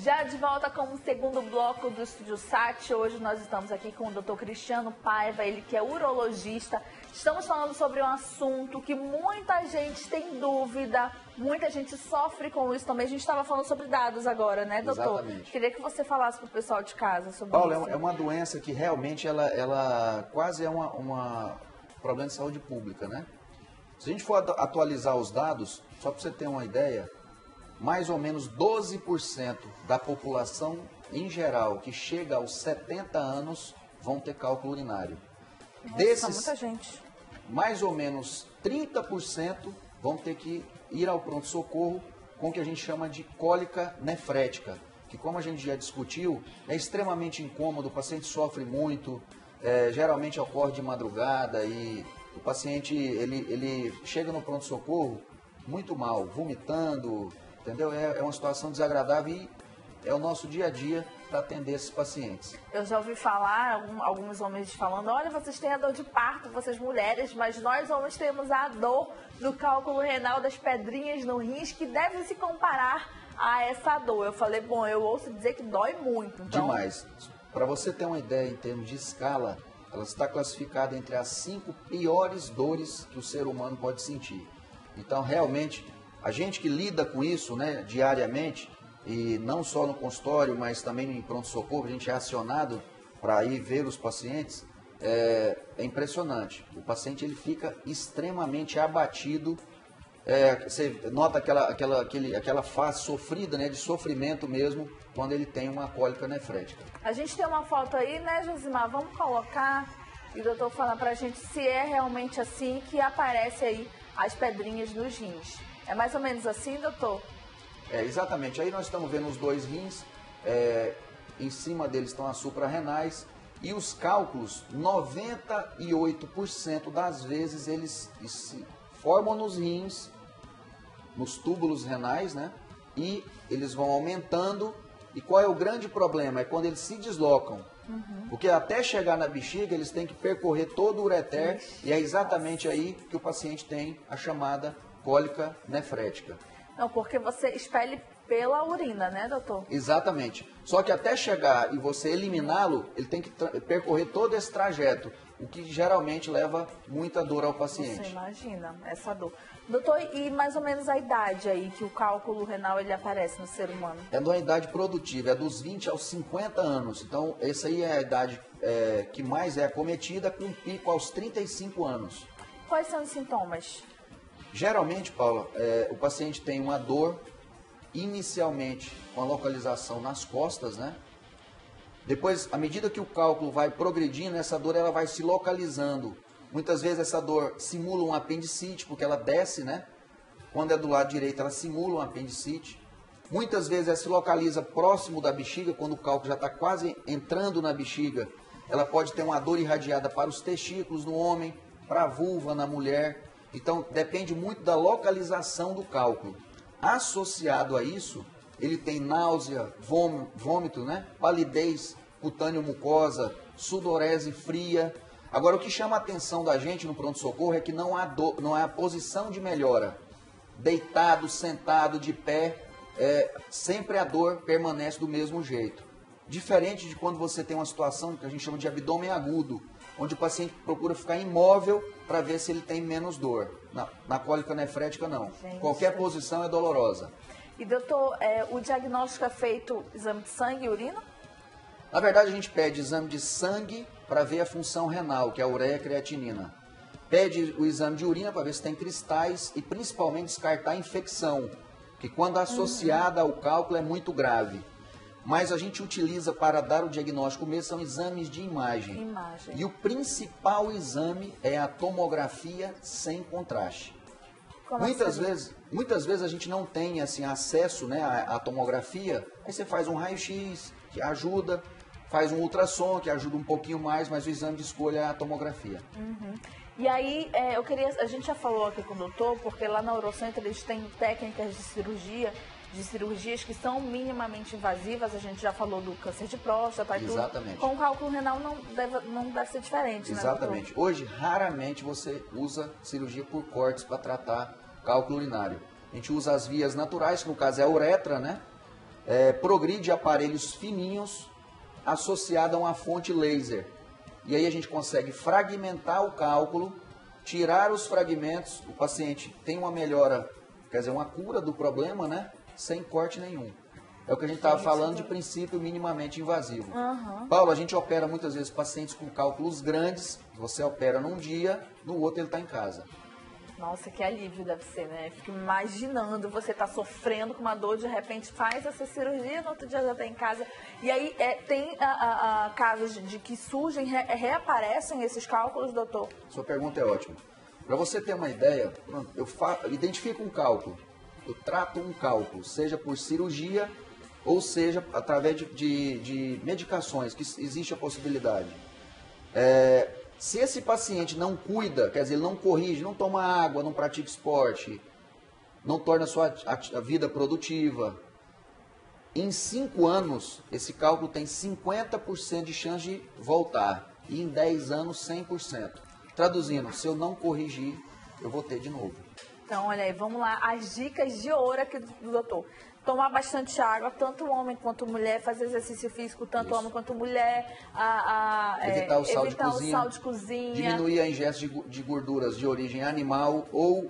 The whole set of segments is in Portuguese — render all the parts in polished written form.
Já de volta com o segundo bloco do Estúdio Sat. Hoje nós estamos aqui com o Dr. Cristiano Paiva, ele que é urologista. Estamos falando sobre um assunto que muita gente tem dúvida, muita gente sofre com isso também. A gente estava falando sobre dados agora, né, doutor? Exatamente. Queria que você falasse para o pessoal de casa sobre Paulo, isso. é uma doença que realmente ela quase é uma problema de saúde pública, né? Se a gente for atualizar os dados, só para você ter uma ideia, mais ou menos 12% da população em geral que chega aos 70 anos vão ter cálculo urinário. Nossa, Desses, muita gente. mais ou menos 30% vão ter que ir ao pronto-socorro com o que a gente chama de cólica nefrética, que, como a gente já discutiu, é extremamente incômodo, o paciente sofre muito, geralmente ocorre de madrugada e o paciente ele chega no pronto-socorro muito mal, vomitando, entendeu? É uma situação desagradável e é o nosso dia a dia para atender esses pacientes. Eu já ouvi falar, alguns homens falando, olha, vocês têm a dor de parto, vocês mulheres, mas nós homens temos a dor do cálculo renal, das pedrinhas no rins, que deve se comparar a essa dor. Eu falei, bom, eu ouço dizer que dói muito. Então... Demais. Para você ter uma ideia em termos de escala, ela está classificada entre as 5 piores dores que o ser humano pode sentir. Então, realmente, a gente que lida com isso, né, diariamente, e não só no consultório, mas também em pronto-socorro, a gente é acionado para ir ver os pacientes, é impressionante. O paciente ele fica extremamente abatido, você nota aquela face sofrida, né, de sofrimento mesmo, quando ele tem uma cólica nefrética. A gente tem uma foto aí, né, Josimar? Vamos colocar e o doutor falar para a gente se é realmente assim que aparece aí as pedrinhas nos rins. É mais ou menos assim, doutor? Exatamente. Aí nós estamos vendo os dois rins, em cima deles estão as suprarrenais e os cálculos, 98% das vezes eles se formam nos rins, nos túbulos renais, né? E eles vão aumentando. E qual é o grande problema? É quando eles se deslocam. Porque até chegar na bexiga, eles têm que percorrer todo o ureter e é exatamente aí que o paciente tem a chamada cólica nefrética. Não, porque você expele pela urina, né, doutor? Exatamente. Só que até chegar e você eliminá-lo, ele tem que percorrer todo esse trajeto, o que geralmente leva muita dor ao paciente. Você imagina essa dor. Doutor, e mais ou menos a idade aí que o cálculo renal ele aparece no ser humano? É de uma idade produtiva, é dos 20 aos 50 anos. Então, essa aí é a idade que mais é acometida, com pico aos 35 anos. Quais são os sintomas? Geralmente, Paula, o paciente tem uma dor, inicialmente com a localização nas costas, né? Depois, à medida que o cálculo vai progredindo, essa dor ela vai se localizando. Muitas vezes essa dor simula um apendicite, porque ela desce, né? Quando é do lado direito, ela simula um apendicite. Muitas vezes ela se localiza próximo da bexiga, quando o cálculo já está quase entrando na bexiga. Ela pode ter uma dor irradiada para os testículos no homem, para a vulva na mulher. Então, depende muito da localização do cálculo. Associado a isso, ele tem náusea, vômito, né? Palidez, cutâneo-mucosa, sudorese fria. Agora, o que chama a atenção da gente no pronto-socorro é que não há posição de melhora. Deitado, sentado, de pé, sempre a dor permanece do mesmo jeito. Diferente de quando você tem uma situação que a gente chama de abdômen agudo, onde o paciente procura ficar imóvel para ver se ele tem menos dor. Na cólica nefrética, não. Gente. Qualquer posição é dolorosa. E, doutor, o diagnóstico é feito exame de sangue e urina? Na verdade, a gente pede exame de sangue para ver a função renal, que é a ureia e a creatinina. Pede o exame de urina para ver se tem cristais e principalmente descartar a infecção, que quando associada ao cálculo é muito grave. Mas a gente utiliza para dar o diagnóstico mesmo, são exames de imagem. E o principal exame é a tomografia sem contraste. Muitas vezes a gente não tem assim, acesso, né, à tomografia, aí você faz um raio-x, que ajuda, faz um ultrassom, que ajuda um pouquinho mais, mas o exame de escolha é a tomografia. E aí, a gente já falou aqui com o doutor, porque lá na Urocentro eles têm técnicas de cirurgias que são minimamente invasivas, a gente já falou do câncer de próstata e Exatamente. tudo. Com o cálculo renal não deve ser diferente, Exatamente. Né, Hoje, raramente você usa cirurgia por cortes para tratar cálculo urinário. A gente usa as vias naturais, que no caso é a uretra, né? progride aparelhos fininhos associados a uma fonte laser. E aí a gente consegue fragmentar o cálculo, tirar os fragmentos, o paciente tem uma melhora, quer dizer, uma cura do problema, né? Sem corte nenhum. É o que a gente estava falando de princípio minimamente invasivo. Paulo, a gente opera muitas vezes pacientes com cálculos grandes, você opera num dia, no outro ele está em casa. Nossa, que alívio deve ser, né? Fico imaginando você tá sofrendo com uma dor, de repente faz essa cirurgia, no outro dia já tá em casa. E aí tem casos de que surgem, reaparecem esses cálculos, doutor? Sua pergunta é ótima. Para você ter uma ideia, eu identifico um cálculo, eu trato um cálculo, seja por cirurgia ou seja através de medicações, que existe a possibilidade. Se esse paciente não cuida, quer dizer, ele não corrige, não toma água, não pratica esporte, não torna a sua vida produtiva, em 5 anos, esse cálculo tem 50% de chance de voltar. E em 10 anos, 100%. Traduzindo, se eu não corrigir, eu vou ter de novo. Então, olha aí, vamos lá. As dicas de ouro aqui do doutor. Tomar bastante água, tanto homem quanto mulher, fazer exercício físico, tanto homem quanto mulher, evitar o sal de cozinha, diminuir a ingesta de gorduras de origem animal ou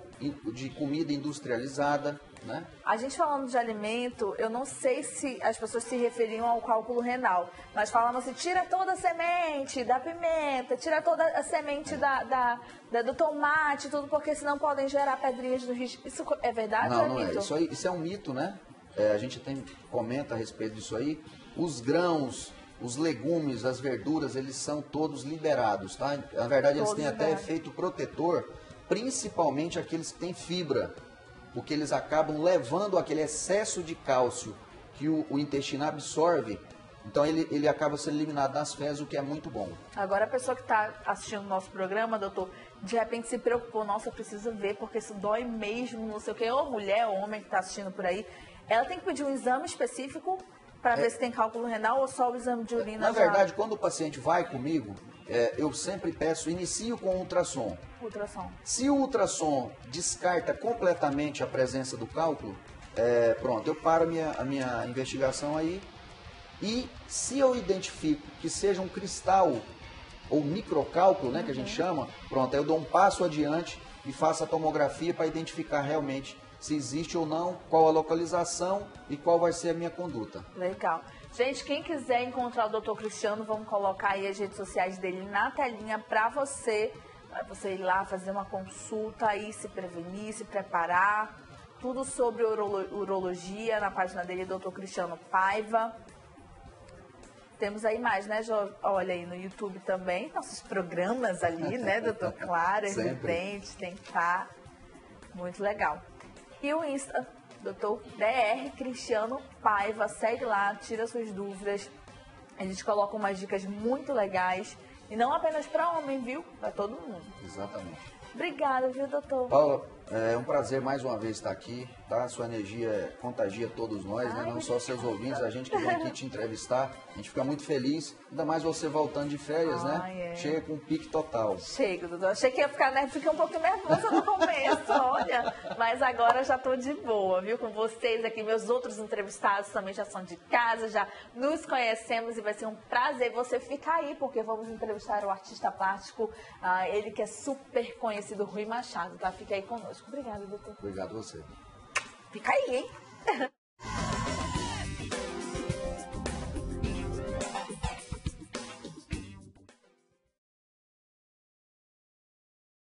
de comida industrializada, né? A gente falando de alimento, eu não sei se as pessoas se referiam ao cálculo renal, mas falando assim, tira toda a semente da pimenta, tira toda a semente do tomate, tudo, porque senão podem gerar pedrinhas no rim. Isso é verdade não, ou é não mito? Isso é um mito, né? A gente comenta a respeito disso aí. Os grãos, os legumes, as verduras, eles são todos liberados, tá? Na verdade, eles têm até efeito protetor, principalmente aqueles que têm fibra, porque eles acabam levando aquele excesso de cálcio que o intestino absorve. Então, ele acaba sendo eliminado nas fezes, o que é muito bom. Agora, a pessoa que está assistindo o nosso programa, doutor, de repente se preocupou, nossa, eu preciso ver, porque isso dói mesmo, não sei o quê, ou mulher, ou homem que está assistindo por aí, ela tem que pedir um exame específico para ver se tem cálculo renal ou só o exame de urina? Na verdade, quando o paciente vai comigo, eu sempre peço, inicio com ultrassom. Ultrassom. Se o ultrassom descarta completamente a presença do cálculo, pronto, eu paro a minha investigação aí. E se eu identifico que seja um cristal ou microcálculo, né, que a gente chama, pronto, aí eu dou um passo adiante e faço a tomografia para identificar realmente se existe ou não, qual a localização e qual vai ser a minha conduta. Legal. Gente, quem quiser encontrar o Dr. Cristiano, vamos colocar aí as redes sociais dele na telinha para você ir lá fazer uma consulta e se prevenir, se preparar. Tudo sobre urologia na página dele, Dr. Cristiano Paiva. Temos aí mais, né, Jô? Olha aí no YouTube também, nossos programas ali, né, doutor? Claro, evidente, tem que estar muito legal. E o Insta, doutor DR Cristiano Paiva, segue lá, tira suas dúvidas. A gente coloca umas dicas muito legais, e não apenas para homem, viu? Para todo mundo. Exatamente. Obrigada, viu, doutor? Paula, é um prazer mais uma vez estar aqui, tá? Sua energia contagia todos nós, né? Não só seus ouvintes, a gente que vem aqui te entrevistar. A gente fica muito feliz, ainda mais você voltando de férias, né? Chega com um pique total. Chega, doutor. Achei que ia ficar, né? Fiquei um pouco nervosa no começo, olha. Mas agora já tô de boa, viu? Com vocês aqui, meus outros entrevistados também já são de casa, já nos conhecemos e vai ser um prazer você ficar aí, porque vamos entrevistar o artista plástico, ele que é super conhecido, Rui Machado, tá? Fica aí conosco. Obrigada, doutor. Obrigado a você. Fica aí, hein?